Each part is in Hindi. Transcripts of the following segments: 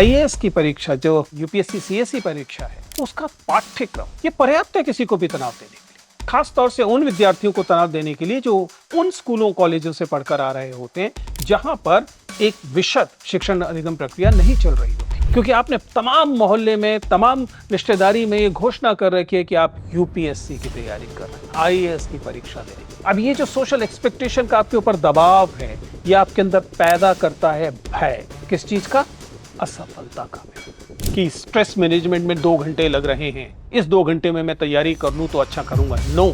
आईएएस की परीक्षा जो यूपीएससी सीएसई परीक्षा है उसका पाठ्यक्रम ये पर्याप्त है किसी को भी तनाव देने के लिए, खास तौर से उन विद्यार्थियों को तनाव देने के लिए जो उन स्कूलों कॉलेजों से पढ़कर आ रहे होते हैं जहां पर एक विशद शिक्षण अधिगम प्रक्रिया नहीं चल रही होती, क्योंकि आपने तमाम मोहल्ले में तमाम रिश्तेदारी में ये घोषणा कर रखी है कि आप यूपीएससी की तैयारी कर रहे हैं, आईएएस की परीक्षा दे रहे हैं। अब ये जो सोशल एक्सपेक्टेशन का आपके ऊपर दबाव है ये आपके अंदर पैदा करता है भय, किस चीज का? असफलता का। कि स्ट्रेस मैनेजमेंट में 2 घंटे लग रहे हैं, इस 2 घंटे में मैं तैयारी कर लूं तो अच्छा करूंगा। नो,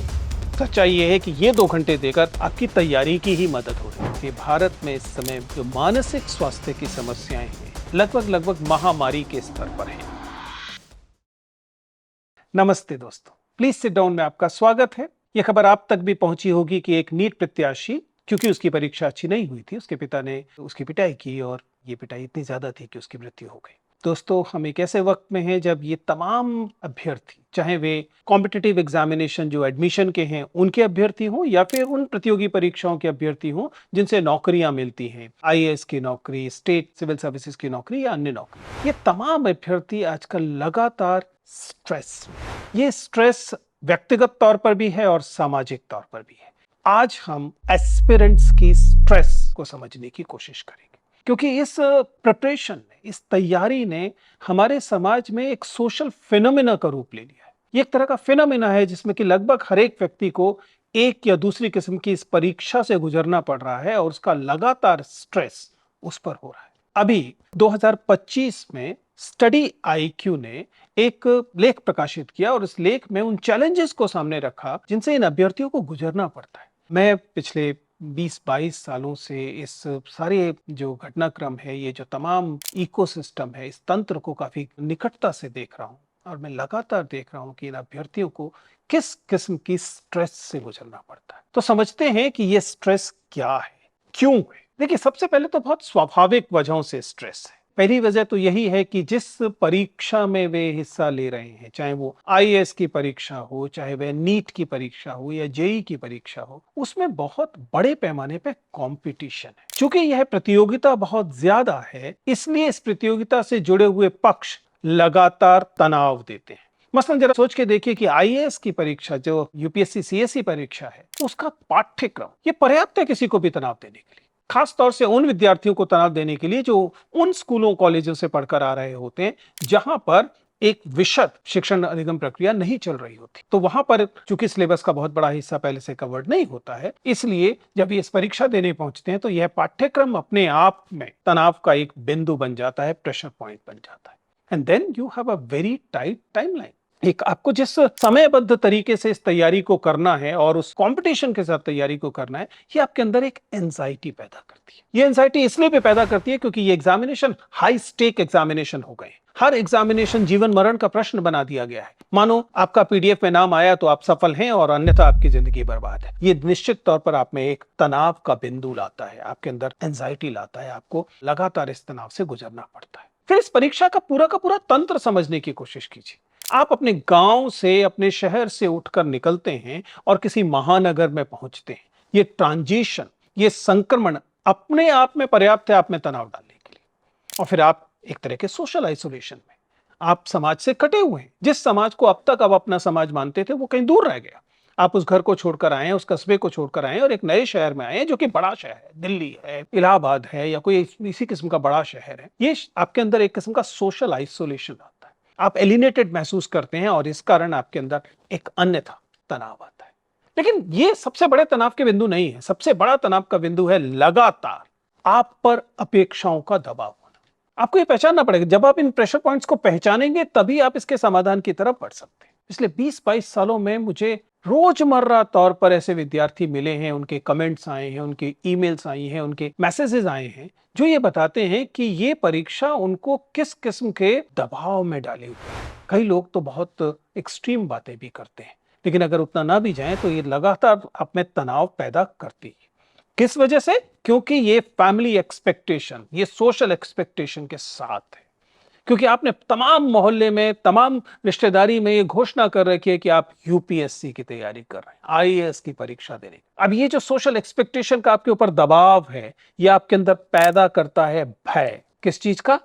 सच्चाई ये है कि ये 2 घंटे देकर आपकी तैयारी की ही मदद हो रही है। भारत में इस समय जो मानसिक स्वास्थ्य की समस्याएं हैं लगभग महामारी के स्तर पर है। नमस्ते दोस्तों, प्लीज सिट डाउन में आपका स्वागत है। यह खबर आप तक भी पहुंची होगी कि एक नीट प्रत्याशी, क्योंकि उसकी परीक्षा अच्छी नहीं हुई थी, उसके पिता ने उसकी पिटाई की और ये पिटाई इतनी ज्यादा थी कि उसकी मृत्यु हो गई। दोस्तों, हम एक ऐसे वक्त में हैं जब ये तमाम अभ्यर्थी, चाहे वे कॉम्पिटिटिव एग्जामिनेशन जो एडमिशन के हैं उनके अभ्यर्थी हों या फिर उन प्रतियोगी परीक्षाओं के अभ्यर्थी हों जिनसे नौकरियां मिलती हैं, आईएएस की नौकरी, स्टेट सिविल सर्विसेज की नौकरी या अन्य नौकरी, ये तमाम अभ्यर्थी आजकल लगातार ये स्ट्रेस व्यक्तिगत तौर पर भी है और सामाजिक तौर पर भी है। आज हम एस्पिरेंट्स की स्ट्रेस को समझने की कोशिश करेंगे, क्योंकि इस प्रिपरेशन ने, इस तैयारी ने हमारे समाज में एक सोशल फिनोमेना का रूप ले लिया है। ये एक तरह का फिनोमेना है जिसमें कि लगभग हर एक व्यक्ति को एक या दूसरी किस्म की इस परीक्षा से गुजरना पड़ रहा है और उसका लगातार स्ट्रेस उस पर हो रहा है। अभी 2025 में स्टडी आईक्यू ने एक लेख प्रकाशित किया और इस लेख में उन चैलेंजेस को सामने रखा जिनसे इन अभ्यर्थियों को गुजरना पड़ता है। मैं पिछले 20-22 सालों से इस सारे जो घटनाक्रम है, ये जो तमाम इकोसिस्टम है, इस तंत्र को काफी निकटता से देख रहा हूँ और मैं लगातार देख रहा हूँ कि इन अभ्यर्थियों को किस किस्म की स्ट्रेस से गुजरना पड़ता है। तो समझते हैं कि ये स्ट्रेस क्या है, क्यों है। देखिए, सबसे पहले तो बहुत स्वाभाविक वजहों से स्ट्रेस है। पहली वजह तो यही है कि जिस परीक्षा में वे हिस्सा ले रहे हैं, चाहे वो आईएएस की परीक्षा हो, चाहे वह नीट की परीक्षा हो या जेईई की परीक्षा हो, उसमें बहुत बड़े पैमाने पे कंपटीशन है। चूंकि यह प्रतियोगिता बहुत ज्यादा है, इसलिए इस प्रतियोगिता से जुड़े हुए पक्ष लगातार तनाव देते हैं। मसलन जरा सोच के देखिए कि आईएएस की परीक्षा जो यूपीएससी सीएसई परीक्षा है उसका पाठ्यक्रम ये पर्याप्त है किसी को भी तनाव देने के लिए, खास तौर से उन विद्यार्थियों को तनाव देने के लिए जो उन स्कूलों कॉलेजों से पढ़कर आ रहे होते हैं जहां पर एक विशद शिक्षण अधिगम प्रक्रिया नहीं चल रही होती। तो वहां पर चूंकि सिलेबस का बहुत बड़ा हिस्सा पहले से कवर्ड नहीं होता है, इसलिए जब ये इस परीक्षा देने पहुंचते हैं तो यह पाठ्यक्रम अपने आप में तनाव का एक बिंदु बन जाता है, प्रेशर पॉइंट बन जाता है। And then you have a very tight timeline. एक आपको जिस समयबद्ध तरीके से इस तैयारी को करना है और उस कंपटीशन के साथ तैयारी को करना है, ये आपके अंदर एक एंजाइटी पैदा करती है। ये एंजाइटी इसलिए भी पैदा करती है क्योंकि ये एग्जामिनेशन हाई स्टेक एग्जामिनेशन हो गए। हर एग्जामिनेशन जीवन मरण का प्रश्न बना दिया गया है। मानो आपका पीडीएफ में नाम आया तो आप सफल हैं और अन्यथा आपकी जिंदगी बर्बाद है। ये निश्चित तौर पर आप में एक तनाव का बिंदु लाता है, आपके अंदर एंजाइटी लाता है, आपको लगातार इस तनाव से गुजरना पड़ता है। फिर इस परीक्षा का पूरा तंत्र समझने की कोशिश कीजिए। आप अपने गांव से, अपने शहर से उठकर निकलते हैं और किसी महानगर में पहुंचते हैं। ये ट्रांजिशन, ये संक्रमण अपने आप में पर्याप्त है आप में तनाव डालने के लिए। और फिर आप एक तरह के सोशल आइसोलेशन में, आप समाज से कटे हुए हैं। जिस समाज को अब तक आप अपना समाज मानते थे वो कहीं दूर रह गया। आप उस घर को छोड़कर आए हैं, उस कस्बे को छोड़कर आए हैं और एक नए शहर में आए हैं जो कि बड़ा शहर है, दिल्ली है, इलाहाबाद है या कोई इसी किस्म का बड़ा शहर है। ये आपके अंदर एक किस्म का सोशल आइसोलेशन आता है। आप एलिनेटेड महसूस करते हैं और इस कारण आपके अंदर एक अन्यथा तनाव आता है। लेकिन ये सबसे बड़े तनाव के बिंदु नहीं है। सबसे बड़ा तनाव का बिंदु है लगातार आप पर अपेक्षाओं का दबाव होना। आपको ये पहचानना पड़ेगा। जब आप इन प्रेशर पॉइंट्स को पहचानेंगे तभी आप इसके समाधान की तरफ बढ़ सकते हैं। पिछले 20-22 सालों में मुझे रोजमर्रा तौर पर ऐसे विद्यार्थी मिले हैं, उनके कमेंट्स आए हैं, उनके ईमेल्स आई हैं, उनके मैसेजेस आए हैं जो ये बताते हैं कि ये परीक्षा उनको किस किस्म के दबाव में डाले हुए है। कई लोग तो बहुत एक्सट्रीम बातें भी करते हैं, लेकिन अगर उतना ना भी जाए तो ये लगातार आप में तनाव पैदा करती है। किस वजह से? क्योंकि ये फैमिली एक्सपेक्टेशन, ये सोशल एक्सपेक्टेशन के साथ है। क्योंकि आपने तमाम मोहल्ले में, तमाम रिश्तेदारी में ये घोषणा कर रखी है कि आप यूपीएससी की तैयारी कर रहे हैं, आईएएस की परीक्षा दे रहे हैं। अब ये जो सोशल एक्सपेक्टेशन का आपके ऊपर दबाव है, ये आपके अंदर पैदा करता है भय। किस चीज का?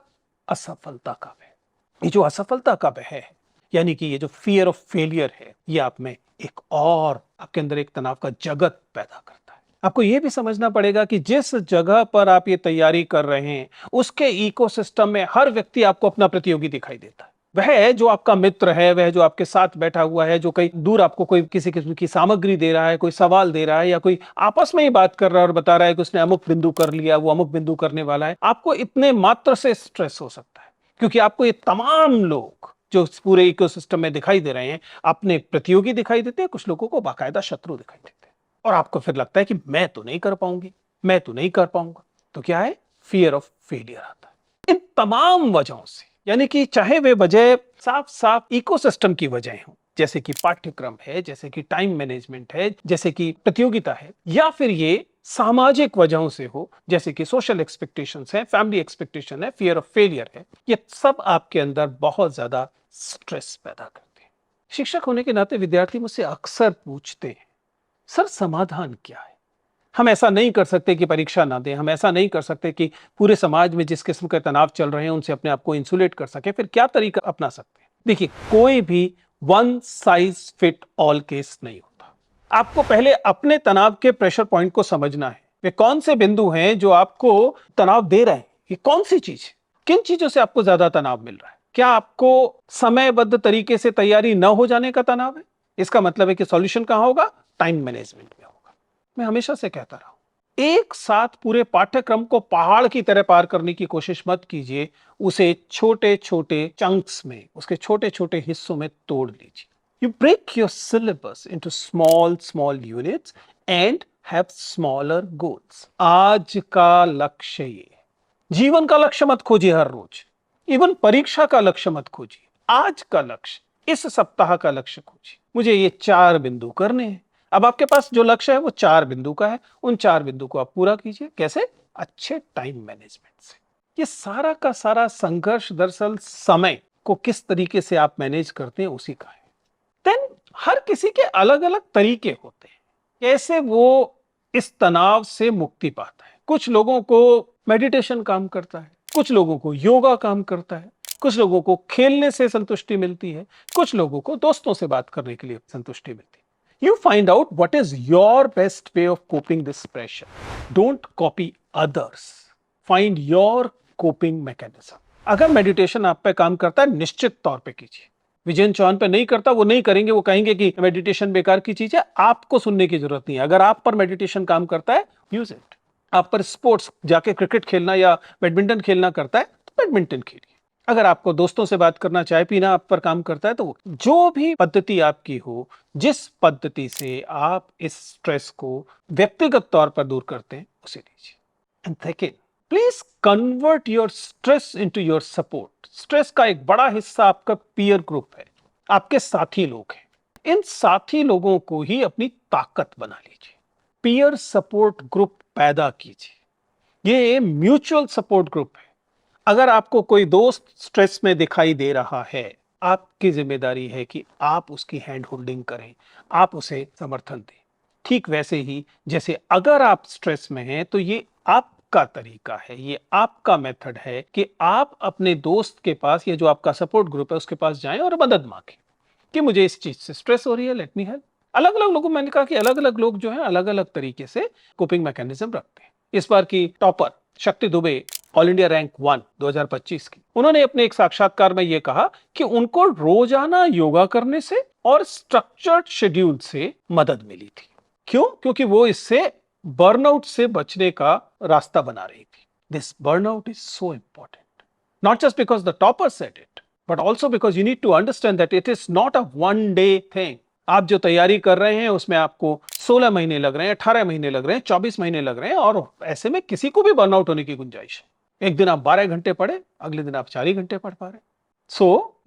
असफलता का भय। ये जो असफलता का भय है, यानी कि ये जो फियर ऑफ फेलियर है, ये आप में एक और आपके अंदर एक तनाव का जगत पैदा करता है। आपको ये भी समझना पड़ेगा कि जिस जगह पर आप ये तैयारी कर रहे हैं, उसके इकोसिस्टम में हर व्यक्ति आपको अपना प्रतियोगी दिखाई देता है। वह जो आपका मित्र है, वह जो आपके साथ बैठा हुआ है, जो कहीं दूर आपको कोई किसी किस्म की सामग्री दे रहा है, कोई सवाल दे रहा है, या कोई आपस में ही बात कर रहा है और बता रहा है कि उसने अमुक बिंदु कर लिया, वो अमुक बिंदु करने वाला है, आपको इतने मात्र से स्ट्रेस हो सकता है, क्योंकि आपको ये तमाम लोग जो पूरे इकोसिस्टम में दिखाई दे रहे हैं, अपने प्रतियोगी दिखाई देते हैं, कुछ लोगों को बाकायदा शत्रु दिखाई देते हैं, और आपको फिर लगता है कि मैं तो नहीं कर पाऊंगी, मैं तो नहीं कर पाऊंगा। तो क्या है? फियर ऑफ फेलियर आता है। इन तमाम वजहों से, यानी कि चाहे वे वजह साफ साफ इकोसिस्टम की वजह हो, जैसे कि पाठ्यक्रम है, जैसे कि टाइम मैनेजमेंट है, जैसे कि प्रतियोगिता है, या फिर ये सामाजिक वजहों से हो, जैसे कि सोशल एक्सपेक्टेशंस है, फैमिली एक्सपेक्टेशन है, फियर ऑफ फेलियर है, ये सब आपके अंदर बहुत ज्यादा स्ट्रेस पैदा करते हैं। शिक्षक होने के नाते विद्यार्थी मुझसे अक्सर पूछते हैं, सर समाधान क्या है? हम ऐसा नहीं कर सकते कि परीक्षा ना दें, हम ऐसा नहीं कर सकते कि पूरे समाज में जिस किस्म के तनाव चल रहे हैं उनसे अपने आप को इंसुलेट कर सके, फिर क्या तरीका अपना सकते हैं? देखिए, कोई भी one size fit all case नहीं होता। आपको पहले अपने तनाव के प्रेशर पॉइंट को समझना है। वे कौन से बिंदु हैं जो आपको तनाव दे रहे हैं? ये कौन सी चीज है? किन चीजों से आपको ज्यादा तनाव मिल रहा है? क्या आपको समयबद्ध तरीके से तैयारी न हो जाने का तनाव है? इसका मतलब है कि सॉल्यूशन कहां होगा? टाइम मैनेजमेंट में होगा। मैं हमेशा से कहता रहा हूं, एक साथ पूरे पाठ्यक्रम को पहाड़ की तरह पार करने की कोशिश मत कीजिए, उसे छोटे छोटे चंक्स में, उसके छोटे छोटे हिस्सों में तोड़ लीजिए। You break your syllabus into small small units and have smaller goals. आज का लक्ष्य ये, जीवन का लक्ष्य मत खोजिए हर रोज, इवन परीक्षा का लक्ष्य मत खोजिए। आज का लक्ष्य, इस सप्ताह का लक्ष्य खोजिए, मुझे ये 4 बिंदु करने हैं। अब आपके पास जो लक्ष्य है वो 4 बिंदु का है, उन 4 बिंदु को आप पूरा कीजिए। कैसे? अच्छे टाइम मैनेजमेंट से। ये सारा का सारा संघर्ष दरअसल समय को किस तरीके से आप मैनेज करते हैं उसी का है। देन हर किसी के अलग अलग तरीके होते हैं कैसे वो इस तनाव से मुक्ति पाता है। कुछ लोगों को मेडिटेशन काम करता है, कुछ लोगों को योगा काम करता है, कुछ लोगों को खेलने से संतुष्टि मिलती है, कुछ लोगों को दोस्तों से बात करने के लिए संतुष्टि मिलती है। You find out what is your best way of coping this pressure. Don't copy others. Find your coping mechanism. अगर मेडिटेशन आप पे काम करता है, निश्चित तौर पे कीजिए। विजयन चौहान पे नहीं करता, वो नहीं करेंगे, वो कहेंगे कि मेडिटेशन बेकार की चीज है, आपको सुनने की जरूरत नहीं है। अगर आप पर मेडिटेशन काम करता है, यूज इट। आप पर स्पोर्ट्स, जाके क्रिकेट खेलना या बैडमिंटन खेलना करता है, तो बैडमिंटन खेलिए। अगर आपको दोस्तों से बात करना, चाय पीना आप पर काम करता है, तो जो भी पद्धति आपकी हो, जिस पद्धति से आप इस स्ट्रेस को व्यक्तिगत तौर पर दूर करते हैं, उसे लीजिए। And second, please convert your stress into your support. Stress का एक बड़ा हिस्सा आपका पीयर ग्रुप है, आपके साथी लोग हैं। इन साथी लोगों को ही अपनी ताकत बना लीजिए। पीयर सपोर्ट ग्रुप पैदा कीजिए। ये म्यूचुअल सपोर्ट ग्रुप है। अगर आपको कोई दोस्त स्ट्रेस में दिखाई दे रहा है, आपकी जिम्मेदारी है कि आप उसकी हैंड होल्डिंग करें, आप उसे समर्थन दें। ठीक वैसे ही जैसे अगर आप स्ट्रेस में हैं, तो ये आपका तरीका है, ये आपका मेथड है कि आप अपने दोस्त के पास, या जो आपका सपोर्ट ग्रुप है उसके पास जाएं और मदद मांगें कि मुझे इस चीज से स्ट्रेस हो रही है, लेट मी हेल्प। अलग अलग लोगों, मैंने कहा कि अलग अलग लोग जो है अलग अलग तरीके से कोपिंग मैकेनिज्म रखते हैं। इस बार की टॉपर शक्ति दुबे, ऑल इंडिया रैंक 1 2025 की, उन्होंने अपने एक साक्षात्कार में यह कहा कि उनको रोजाना योगा करने से और स्ट्रक्चर्ड शेड्यूल से मदद मिली थी। क्यों? क्योंकि वो इससे बर्नआउट से बचने का रास्ता बना रही थी। This burnout is so important, not just because the topper said it, but also because you need to understand that it is not a one day thing. आप जो तैयारी कर रहे हैं उसमें आपको 16 महीने लग रहे हैं, 18 महीने लग रहे हैं, 24 महीने लग रहे हैं, और ऐसे में किसी को भी बर्नआउट होने की गुंजाइश है। एक दिन आप 12 घंटे पढ़े, अगले दिन आप 4 ही घंटे पढ़ पा रहे हैं। सो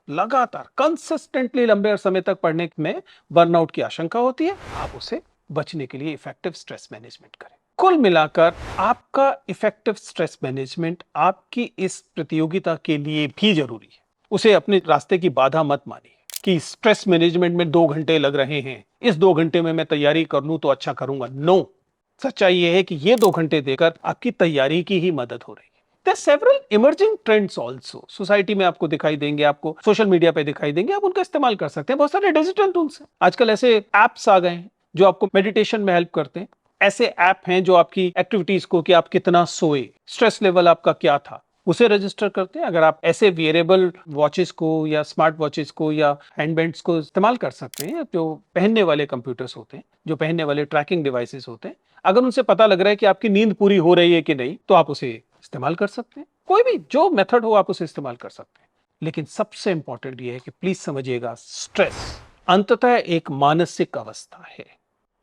लगातार कंसिस्टेंटली लंबे समय तक पढ़ने में बर्नआउट की आशंका होती है। आप उसे बचने के लिए इफेक्टिव स्ट्रेस मैनेजमेंट करें। कुल मिलाकर आपका इफेक्टिव स्ट्रेस मैनेजमेंट आपकी इस प्रतियोगिता के लिए भी जरूरी है। उसे अपने रास्ते की बाधा मत मानिए कि स्ट्रेस मैनेजमेंट में 2 घंटे लग रहे हैं, इस 2 घंटे में मैं तैयारी कर लूं तो अच्छा करूंगा। नो, सच्चाई यह है कि ये 2 घंटे देकर आपकी तैयारी की ही मदद हो रही है। There are several emerging trends also. Society में आपको दिखाई देंगे, आपको सोशल मीडिया पे दिखाई देंगे, आप उनका इस्तेमाल कर सकते हैं। बहुत सारे डिजिटल टूल्स हैं। आजकल ऐसे एप्स आ गए हैं जो आपको मेडिटेशन में हेल्प करते हैं। ऐसे ऐप हैं जो आपकी एक्टिविटीज को, कि आप कितना सोए, स्ट्रेस लेवल आपका क्या था, उसे रजिस्टर करते हैं। अगर आप ऐसे वियरेबल वॉचेस को या स्मार्ट वॉचेस को या हैंडबैंड्स को इस्तेमाल कर सकते हैं, जो पहनने वाले कंप्यूटर्स होते हैं, जो पहनने वाले ट्रैकिंग डिवाइसेस होते हैं, अगर उनसे पता लग रहा है कि आपकी नींद पूरी हो रही है कि नहीं, तो आप उसे इस्तेमाल कर सकते हैं। कोई भी जो मेथड हो आप उसे इस्तेमाल कर सकते हैं। लेकिन सबसे इंपॉर्टेंट ये है कि प्लीज समझिएगा, स्ट्रेस अंततः एक मानसिक अवस्था है।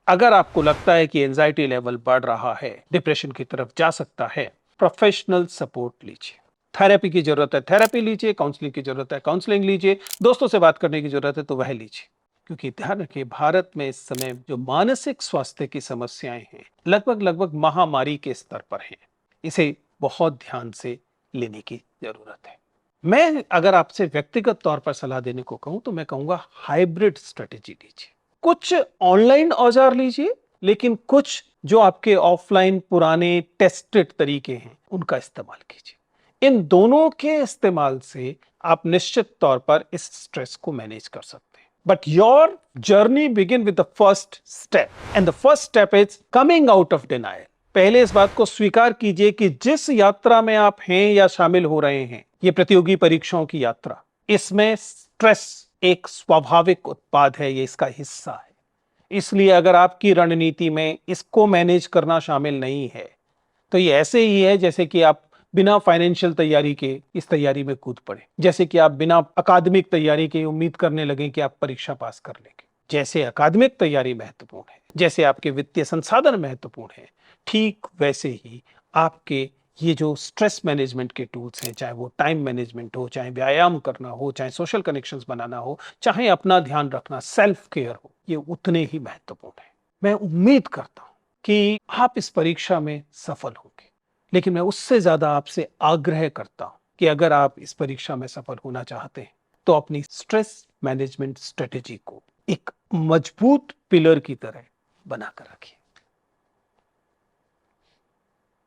अगर आपको लगता है कि एंजाइटी लेवल बढ़ रहा है, डिप्रेशन की तरफ जा सकता है, प्रोफेशनल सपोर्ट लीजिए। थेरेपी की जरूरत है, थेरेपी लीजिए। काउंसलिंग की जरूरत है, काउंसलिंग लीजिए। दोस्तों से बात करने की जरूरत है तो वह लीजिए। क्योंकि ध्यान रखिए, भारत में इस समय जो मानसिक स्वास्थ्य की समस्याएं हैं, लगभग महामारी के स्तर पर हैं। इसे बहुत ध्यान से लेने की जरूरत है। मैं अगर आपसे व्यक्तिगत तौर पर सलाह देने को कहूं तो मैं कहूंगा हाइब्रिड स्ट्रेटेजी लीजिए। कुछ ऑनलाइन औजार लीजिए, लेकिन कुछ जो आपके ऑफलाइन पुराने टेस्टेड तरीके हैं उनका इस्तेमाल कीजिए। इन दोनों के इस्तेमाल से आप निश्चित तौर पर इस स्ट्रेस को मैनेज कर सकते हैं। But your journey begin with the first step, and the first step is coming out of denial. पहले इस बात को स्वीकार कीजिए कि जिस यात्रा में आप हैं या शामिल हो रहे हैं, ये प्रतियोगी परीक्षाओं की यात्रा, इसमें स्ट्रेस एक स्वाभाविक उत्पाद है, ये इसका हिस्सा है। इसलिए अगर आपकी रणनीति में इसको मैनेज करना शामिल नहीं है, तो ये ऐसे ही है जैसे कि आप बिना फाइनेंशियल तैयारी के इस तैयारी में कूद पड़े, जैसे कि आप बिना अकादमिक तैयारी के उम्मीद करने लगे कि आप परीक्षा पास कर लेंगे। जैसे अकादमिक तैयारी महत्वपूर्ण है, जैसे आपके वित्तीय संसाधन महत्वपूर्ण है, ठीक वैसे ही आपके ये जो स्ट्रेस मैनेजमेंट के टूल्स हैं, चाहे वो टाइम मैनेजमेंट हो, चाहे व्यायाम करना हो, चाहे सोशल कनेक्शंस बनाना हो, चाहे अपना ध्यान रखना, सेल्फ केयर हो, ये उतने ही महत्वपूर्ण है। मैं उम्मीद करता हूं कि आप इस परीक्षा में सफल होंगे, लेकिन मैं उससे ज्यादा आपसे आग्रह करता हूं कि अगर आप इस परीक्षा में सफल होना चाहते हैं तो अपनी स्ट्रेस मैनेजमेंट स्ट्रेटेजी को एक मजबूत पिलर की तरह बनाकर रखिए।